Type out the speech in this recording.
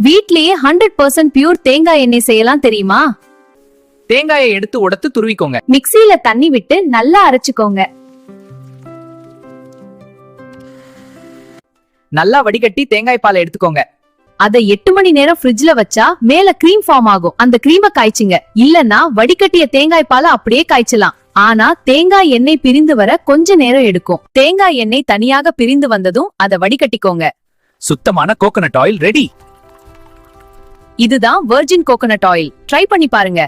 வீட்லயே 100% பியூர் தேங்காய் எண்ணெய் செய்யலாம் தெரியுமா? தேங்காயை எடுத்து உடைத்து துருவிக்கோங்க. மிக்ஸில தண்ணி விட்டு நல்லா அரைச்சுக்கோங்க. நல்லா வடிகட்டி தேங்காய் பாலை எடுத்துக்கோங்க. அத 8 மணி நேரம் ஃப்ரிட்ஜ்ல வச்சா மேல கிரீம் ஃபார்ம் ஆகும். அந்த கிரீமை காய்ச்சுங்க. இல்லன்னா வடிகட்டிய தேங்காய் பாலை அப்படியே காய்ச்சலாம். ஆனா தேங்காய் எண்ணெய் பிரிந்து வர கொஞ்ச நேரம் எடுக்கும். தேங்காய் எண்ணெய் தனியாக பிரிந்து வந்ததும் அத வடிகட்டிக்கோங்க. சுத்தமான கோகனட் ஆயில் ரெடி. இதுதான் வெர்ஜின் கோகனட் ஆயில். ட்ரை பண்ணி பாருங்க.